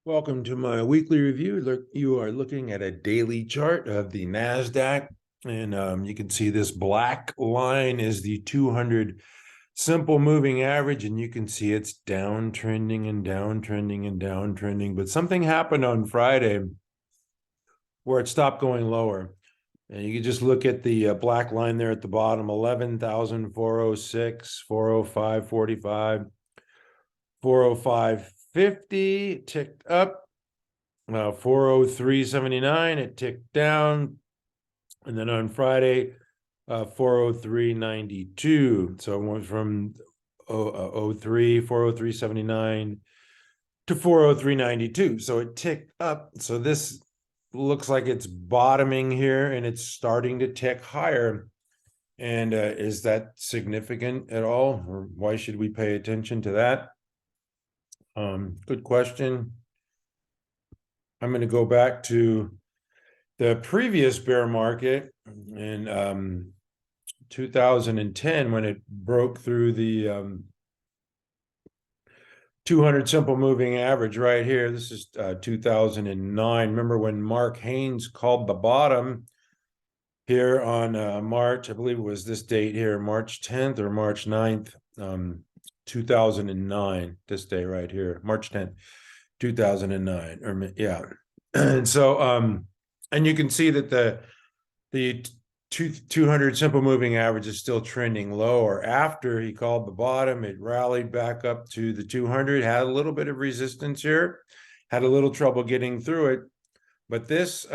Welcome to my weekly review. Look, you are looking at a daily chart of the Nasdaq, and you can see this black line is the 200 simple moving average, and you can see it's downtrending and downtrending and downtrending. But something happened on Friday where it stopped going lower. And you can just look at the black line there at the bottom, 11,406, 405.45, 405.50, ticked up. 403.79, it ticked down. And then on Friday, 403.92. So it went from 403.79 to 403.92. So it ticked up. So this looks like it's bottoming here and it's starting to tick higher. And is that significant at all? Or why should we pay attention to that? Good question. I'm going to go back to the previous bear market in 2010 when it broke through the 200 simple moving average right here. This is 2009. Remember when Mark Haynes called the bottom here on March, I believe it was this date here, March 10th or March 9th, 2009, this day right here, March 10th. 2009, or yeah. And so and you can see that the 200 simple moving average is still trending lower. After he called the bottom, it rallied back up to the 200, had a little bit of resistance here, had a little trouble getting through it, but this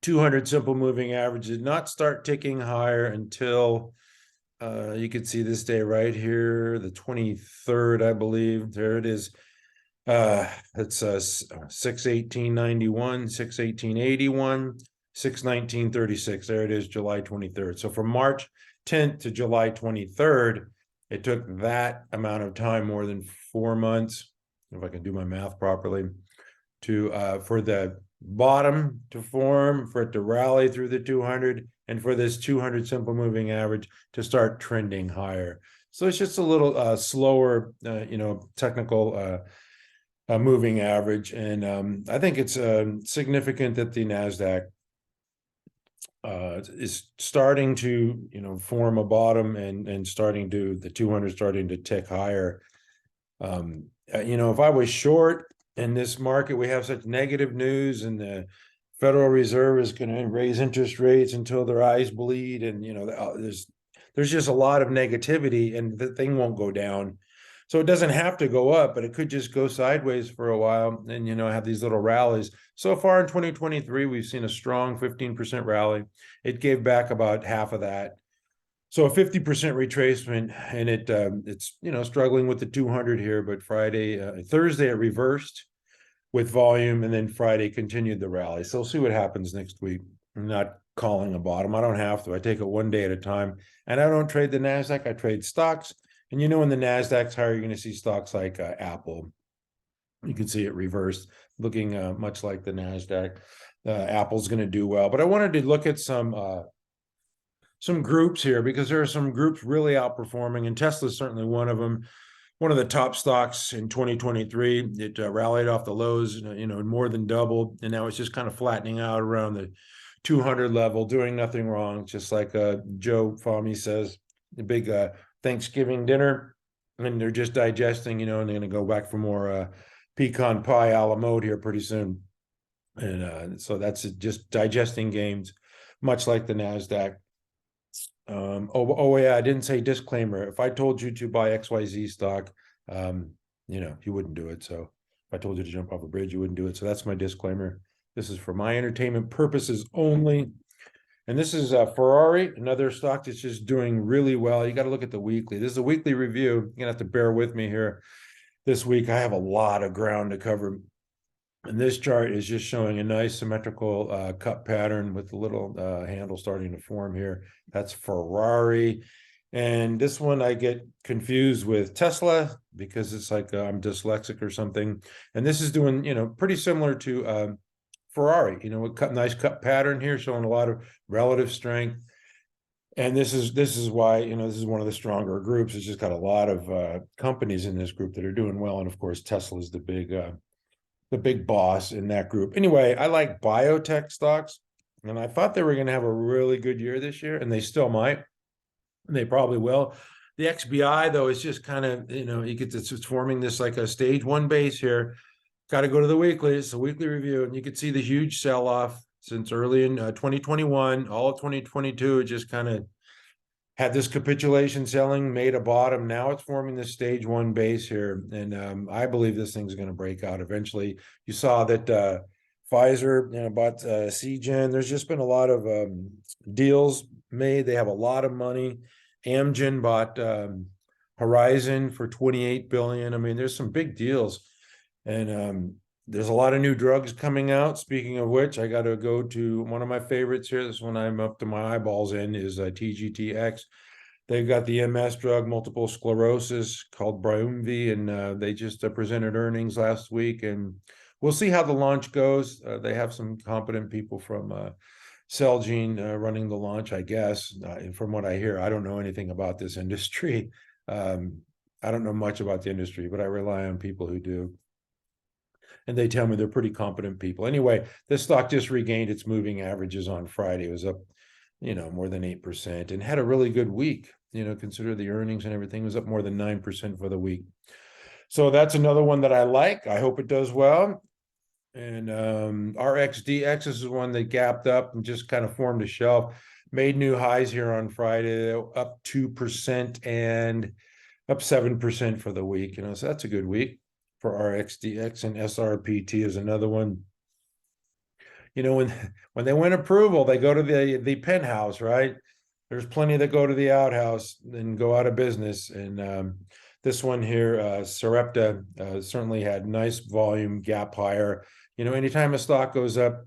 200 simple moving average did not start ticking higher until you can see this day right here, the 23rd, I believe. There it is. It's 6/18/91, 6/18/81, 6/19/36. There it is, July 23rd. So from March 10th to July 23rd, it took that amount of time, more than 4 months, if I can do my math properly, to for the bottom to form, for it to rally through the 200, and for this 200 simple moving average to start trending higher. So it's just a little slower, technical moving average, and I think it's significant that the Nasdaq is starting to form a bottom and starting to the 200 starting to tick higher. If I was short in this market, we have such negative news, and the Federal Reserve is going to raise interest rates until their eyes bleed, and there's just a lot of negativity, and the thing won't go down. So it doesn't have to go up, but it could just go sideways for a while and, have these little rallies. So far in 2023, we've seen a strong 15% rally. It gave back about half of that. So a 50% retracement, and it's, struggling with the 200 here, but Thursday, it reversed with volume, and then Friday continued the rally. So we'll see what happens next week. I'm not calling a bottom. I don't have to. I take it one day at a time, and I don't trade the Nasdaq. I trade stocks. And when the Nasdaq's higher, you're going to see stocks like Apple. You can see it reversed, looking much like the Nasdaq. Apple's going to do well. But I wanted to look at some groups here, because there are some groups really outperforming, and Tesla is certainly one of them. One of the top stocks in 2023. It rallied off the lows, more than doubled, and now it's just kind of flattening out around the 200 level, doing nothing wrong, just like Joe Fahmy says, the big Thanksgiving dinner, and they're just digesting, and they're going to go back for more pecan pie a la mode here pretty soon. And so that's just digesting games, much like the Nasdaq. Yeah, I didn't say disclaimer. If I told you to buy XYZ stock, you wouldn't do it. So if I told you to jump off a bridge, you wouldn't do it. So that's my disclaimer. This is for my entertainment purposes only. And this is Ferrari, another stock that's just doing really well. You got to look at the weekly. This is a weekly review. You're going to have to bear with me here this week. I have a lot of ground to cover. And this chart is just showing a nice symmetrical cut pattern with a little handle starting to form here. That's Ferrari. And this one I get confused with Tesla, because it's like I'm dyslexic or something. And this is doing, pretty similar to Ferrari, a nice cut pattern here, showing a lot of relative strength. And this is why, this is one of the stronger groups. It's just got a lot of companies in this group that are doing well. And of course, Tesla is the big the big boss in that group. Anyway, I like biotech stocks, and I thought they were going to have a really good year this year, and they still might. And they probably will. The XBI, though, is just kind of, it's forming this like a stage one base here. Got to go to the weekly. It's a weekly review, and you can see the huge sell-off since early in 2021, all of 2022. It just kind of had this capitulation selling, made a bottom. Now it's forming this stage one base here. And I believe this thing's going to break out eventually. You saw that Pfizer, bought Seagen. There's just been a lot of deals made. They have a lot of money. Amgen bought Horizon for $28 billion. I mean, there's some big deals. And there's a lot of new drugs coming out. Speaking of which, I got to go to one of my favorites here. This one I'm up to my eyeballs in is TGTX. They've got the MS drug, multiple sclerosis, called Briumvi, and they just presented earnings last week. And we'll see how the launch goes. They have some competent people from Celgene running the launch, I guess. From what I hear, I don't know anything about this industry. I don't know much about the industry, but I rely on people who do. And they tell me they're pretty competent people. Anyway, this stock just regained its moving averages on Friday. It was up, more than 8% and had a really good week. Consider the earnings and everything. It was up more than 9% for the week. So that's another one that I like. I hope it does well. And RXDX is one that gapped up and just kind of formed a shelf. Made new highs here on Friday, up 2% and up 7% for the week. So that's a good week for RXDX. And SRPT is another one. When they win approval, they go to the penthouse, right? There's plenty that go to the outhouse and go out of business. And this one here, Sarepta, certainly had nice volume gap higher. Anytime a stock goes up,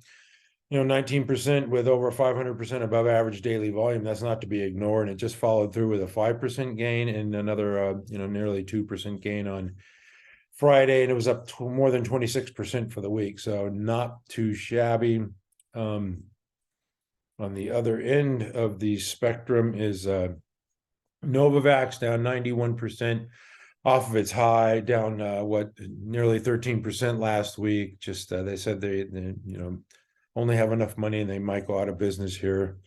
19% with over 500% above average daily volume, that's not to be ignored. And it just followed through with a 5% gain and another, nearly 2% gain on Friday, and it was up more than 26% for the week. So not too shabby. On the other end of the spectrum is Novavax, down 91% off of its high, down nearly 13% last week. Just they said they only have enough money and they might go out of business here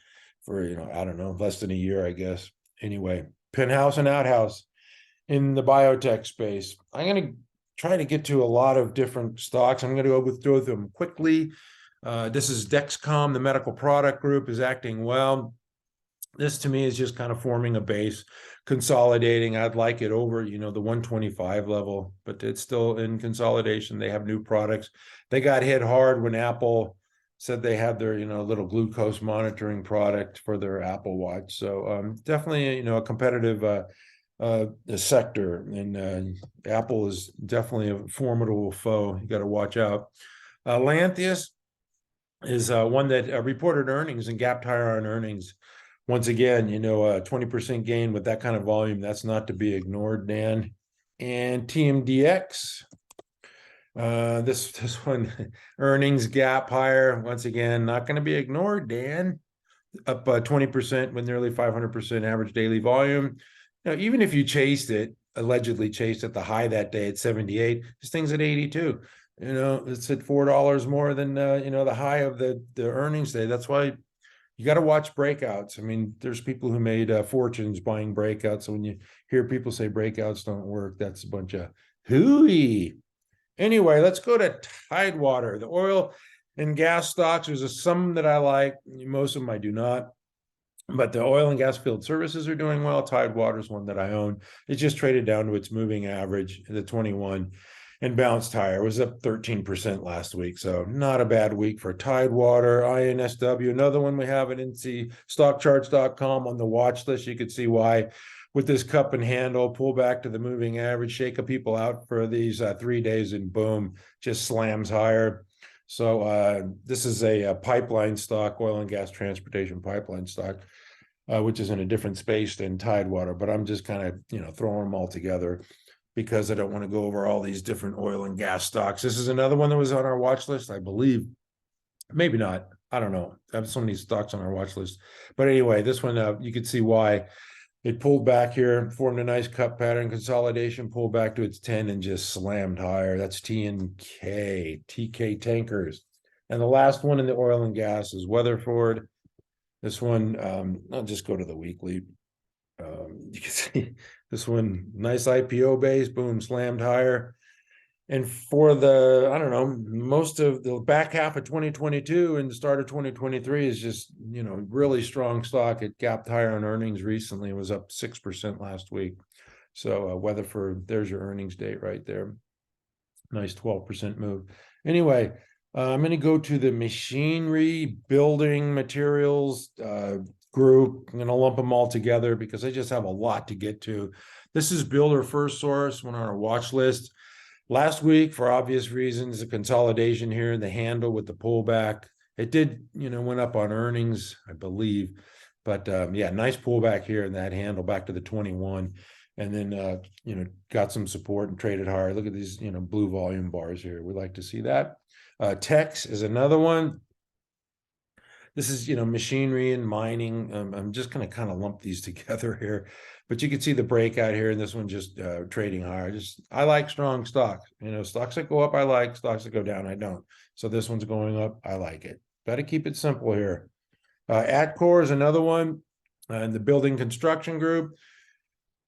for I don't know, less than a year, I guess. Anyway, penthouse and outhouse in the biotech space. I'm going to try to get to a lot of different stocks. I'm going to go through them quickly. This is Dexcom, the medical product group, is acting well. This to me is just kind of forming a base, consolidating. I'd like it over, the 125 level, but it's still in consolidation. They have new products. They got hit hard when Apple said they had their, little glucose monitoring product for their Apple Watch. So definitely, a competitive sector, and Apple is definitely a formidable foe. You got to watch out. Lantheus is one that reported earnings and gapped higher on earnings. Once again, 20% gain with that kind of volume, that's not to be ignored, Dan. And TMDX, this one, earnings gap higher. Once again, not going to be ignored, Dan. Up 20% with nearly 500% average daily volume. Even if you allegedly chased at the high that day at 78, this thing's at 82. It's at $4 more than the high of the earnings day. That's why you got to watch breakouts. I mean, there's people who made fortunes buying breakouts. So when you hear people say breakouts don't work, that's a bunch of hooey. Anyway, let's go to Tidewater, the oil and gas stocks. There's some that I like. Most of them I do not. But the oil and gas field services are doing well. Tidewater is one that I own. It just traded down to its moving average, the 21, and bounced higher. It was up 13% last week. So not a bad week for Tidewater. INSW, another one we have at NCStockCharts.com on the watch list. You could see why with this cup and handle, pull back to the moving average, shake a people out for these 3 days, and boom, just slams higher. So this is a pipeline stock, oil and gas transportation pipeline stock, which is in a different space than Tidewater. But I'm just kind of, throwing them all together because I don't want to go over all these different oil and gas stocks. This is another one that was on our watch list, I believe. Maybe not. I don't know. I have so many stocks on our watch list. But anyway, this one, you could see why. It pulled back here, formed a nice cup pattern consolidation, pulled back to its 10 and just slammed higher. That's TNK, TK Tankers. And the last one in the oil and gas is Weatherford. This one, I'll just go to the weekly. You can see this one, nice IPO base, boom, slammed higher. And for the, I don't know, most of the back half of 2022 and the start of 2023 is just, really strong stock. It gapped higher on earnings recently. It was up 6% last week. So Weatherford, there's your earnings date right there. Nice 12% move. Anyway, I'm going to go to the machinery building materials group. I'm going to lump them all together because I just have a lot to get to. This is Builder First Source, one on our watch list. Last week, for obvious reasons, the consolidation here, the handle with the pullback. It did, went up on earnings, I believe. But yeah, nice pullback here in that handle back to the 21. And then, got some support and traded higher. Look at these, blue volume bars here. We like to see that. Tex is another one. This is, machinery and mining. I'm just going to kind of lump these together here. But you can see the breakout here, and this one just trading higher. I like strong stocks. Stocks that go up, I like. Stocks that go down, I don't. So this one's going up, I like it. Got to keep it simple here. ATKR is another one. In the building construction group,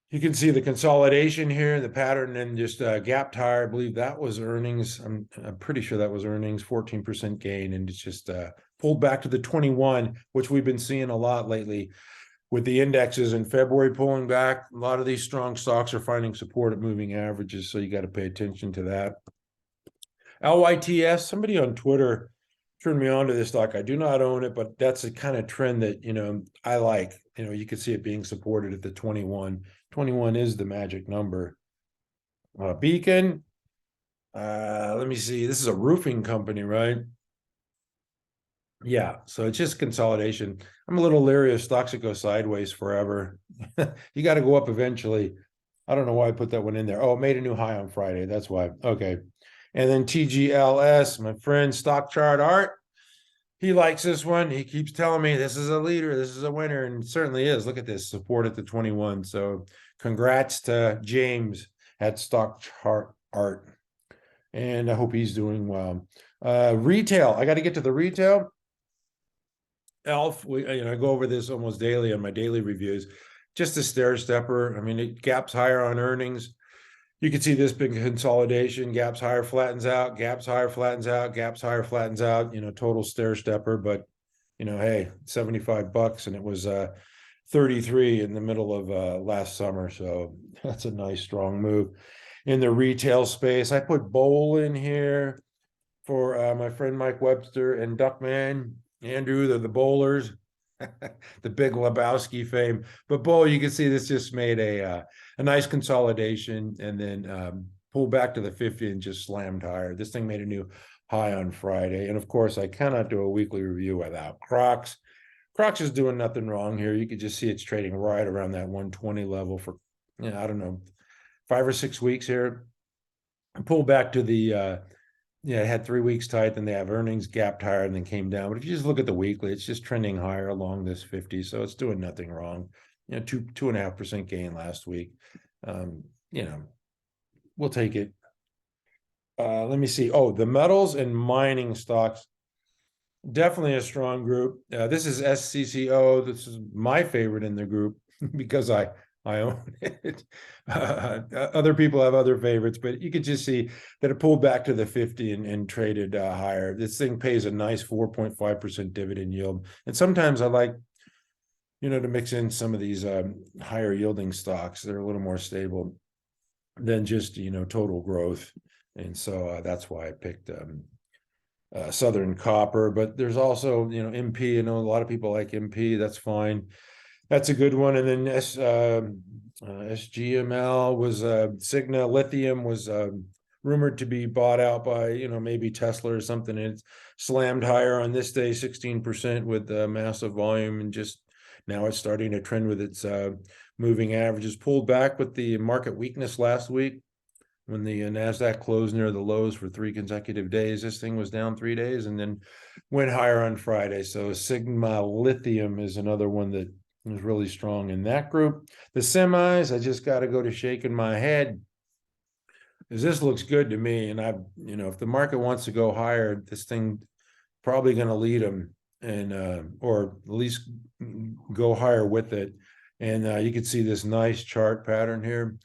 you can see the consolidation here, the pattern, and just gapped higher. I believe that was earnings. I'm pretty sure that was earnings, 14% gain, and it's just pulled back to the 21, which we've been seeing a lot lately with the indexes in February pulling back. A lot of these strong stocks are finding support at moving averages, so you got to pay attention to that. LYTS, somebody on Twitter turned me on to this stock. I do not own it, but that's a kind of trend that, I like. You can see it being supported at the 21. 21 is the magic number. BECN, let me see. This is a roofing company, right? Yeah, so it's just consolidation. I'm a little leery of stocks that go sideways forever. You got to go up eventually. I don't know why I put that one in there. Oh, it made a new high on Friday. That's why. Okay. And then TGLS, my friend Stock Chart Art. He likes this one. He keeps telling me this is a leader, this is a winner, and it certainly is. Look at this, support at the 21. So congrats to James at Stock Chart Art. And I hope he's doing well. Retail, I got to get to the retail. ELF, I go over this almost daily on my daily reviews. Just a stair stepper. I mean, it gaps higher on earnings. You can see this big consolidation, gaps higher, flattens out, gaps higher, flattens out, gaps higher, flattens out, total stair stepper. But, hey, $75 and it was 33 in the middle of last summer. So that's a nice, strong move. In the retail space, I put Bowl in here for my friend Mike Webster and Duckman. Andrew, they're the bowlers, the big Lebowski fame. But Bowl, you can see this just made a nice consolidation and then pulled back to the 50 and just slammed higher. This thing made a new high on Friday. And of course, I cannot do a weekly review without CROX. CROX is doing nothing wrong here. You can just see it's trading right around that 120 level for, I don't know, 5 or 6 weeks here. Pulled back to the it had 3 weeks tight, then they have earnings gapped higher and then came down. But if you just look at the weekly, it's just trending higher along this 50. So it's doing nothing wrong. 2.5% gain last week. We'll take it. Let me see. Oh, the metals and mining stocks. Definitely a strong group. This is SCCO. This is my favorite in the group because I own it. Other people have other favorites, but you could just see that it pulled back to the 50 and traded higher. This thing pays a nice 4.5% dividend yield. And sometimes I like, to mix in some of these higher yielding stocks that are a little more stable than just, total growth. And so that's why I picked Southern Copper. But there's also, MP. I know a lot of people like MP. That's fine. That's a good one. And then SGML was Signa Lithium was rumored to be bought out by, maybe Tesla or something. And it's slammed higher on this day, 16% with massive volume. And just now it's starting to trend with its moving averages. Pulled back with the market weakness last week when the Nasdaq closed near the lows for 3 consecutive days. This thing was down 3 days and then went higher on Friday. So Sigma Lithium is another one that It was really strong in that group. The semis, I just got to go to shaking my head, because this looks good to me. And if the market wants to go higher, this thing probably going to lead them, and or at least go higher with it. And you can see this nice chart pattern here,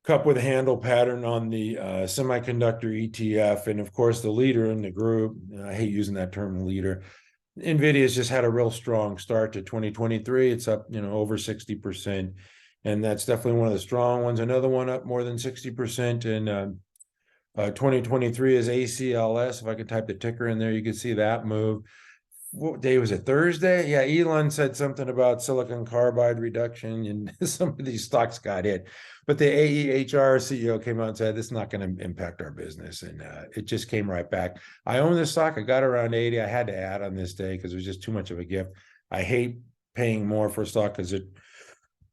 cup with handle pattern on the semiconductor ETF, and of course the leader in the group. I hate using that term, leader. NVIDIA's just had a real strong start to 2023. It's up, over 60%. And that's definitely one of the strong ones. Another one up more than 60% in 2023 is ACLS. If I could type the ticker in there, you could see that move. What day was it? Thursday? Yeah, Elon said something about silicon carbide reduction, and some of these stocks got hit. But the AEHR CEO came out and said, this is not going to impact our business. And it just came right back. I own this stock. I got around 80. I had to add on this day because it was just too much of a gift. I hate paying more for stock because it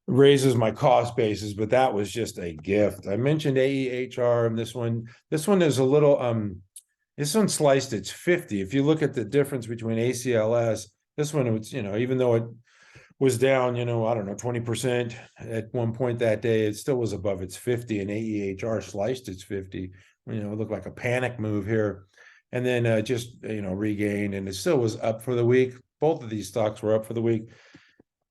raises my cost basis, but that was just a gift. I mentioned AEHR, and this one is a little, this one sliced, it's 50. If you look at the difference between ACLS, this one, it's, even though it was down, I don't know, 20% at one point that day, it still was above its 50, and AEHR sliced its 50. It looked like a panic move here. And then just, regained, and it still was up for the week. Both of these stocks were up for the week.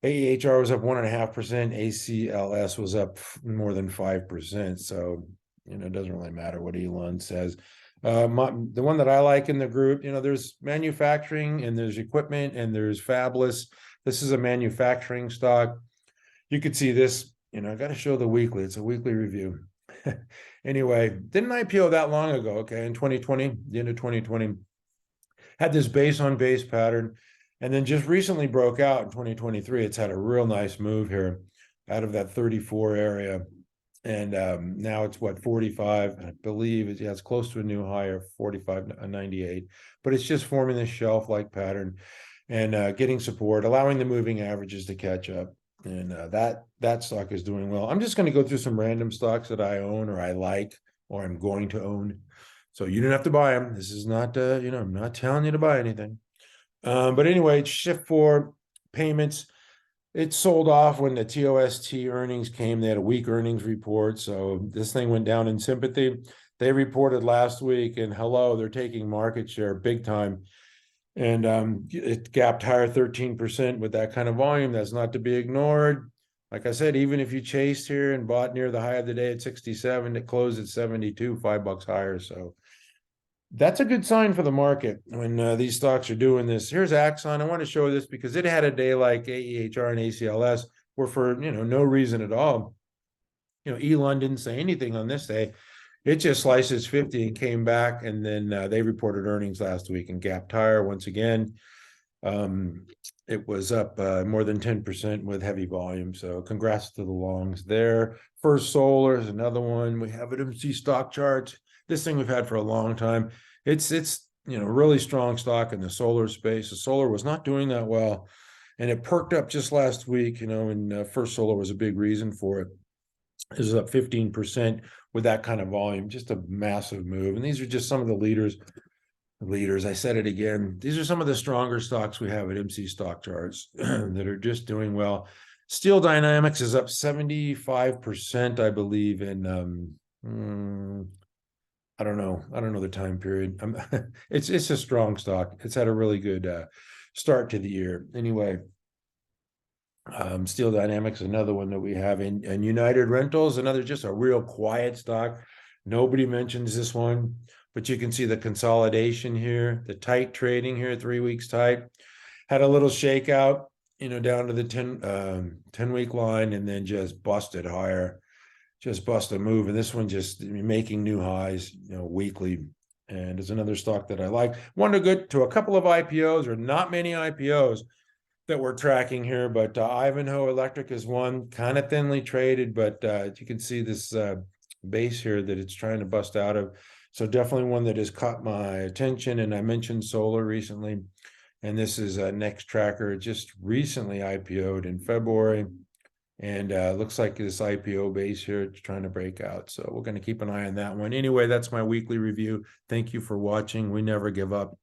AEHR was up 1.5%. ACLS was up more than 5%. So, it doesn't really matter what Elon says. The one that I like in the group, there's manufacturing, and there's equipment, and there's fabless. This is a manufacturing stock. You could see this, I got to show the weekly. It's a weekly review. Anyway, didn't IPO that long ago, okay, in 2020, the end of 2020. Had this base on base pattern, and then just recently broke out in 2023. It's had a real nice move here out of that 34 area. And now it's 45, I believe. It's close to a new high of 45.98. But it's just forming this shelf-like pattern and getting support, allowing the moving averages to catch up. And that stock is doing well. I'm just going to go through some random stocks that I own, or I like, or I'm going to own. So you don't have to buy them. This is not, I'm not telling you to buy anything. But anyway, Shift4 payments. It sold off when the TOST earnings came. They had a weak earnings report, so this thing went down in sympathy. They reported last week, and hello, they're taking market share big time. And it gapped higher 13% with that kind of volume. That's not to be ignored. Like I said, even if you chased here and bought near the high of the day at 67, it closed at 72, $5 higher. So that's a good sign for the market when these stocks are doing this. Here's AXON. I want to show this because it had a day like AEHR and ACLS where for, no reason at all, Elon didn't say anything on this day. It just slices 50 and came back, and then they reported earnings last week and gapped higher once again. It was up more than 10% with heavy volume. So congrats to the longs there. First Solar is another one. We have it MC stock charts. This thing we've had for a long time. It's really strong stock in the solar space. The solar was not doing that well, and it perked up just last week, and First Solar was a big reason for it. It was up 15% with that kind of volume, just a massive move. And these are just some of the leaders, I said it again. These are some of the stronger stocks we have at MC stock charts that are just doing well. Steel Dynamics is up 75%, I believe, in I don't know the time period. It's a strong stock. It's had a really good start to the year. Anyway, Steel Dynamics, another one that we have in, and United Rentals, another just a real quiet stock. Nobody mentions this one, but you can see the consolidation here, the tight trading here, 3 weeks tight. Had a little shakeout, down to the 10-week line, and then just busted higher. Just bust a move, and this one just making new highs, weekly. And it's another stock that I like. Want to go to a couple of IPOs, or not many IPOs that we're tracking here, but Ivanhoe Electric is one, kind of thinly traded, but you can see this base here that it's trying to bust out of. So definitely one that has caught my attention. And I mentioned solar recently, and this is a Next Tracker, just recently IPO'd in February. And looks like this IPO base here, it's trying to break out. So we're going to keep an eye on that one. Anyway, that's my weekly review. Thank you for watching. We never give up.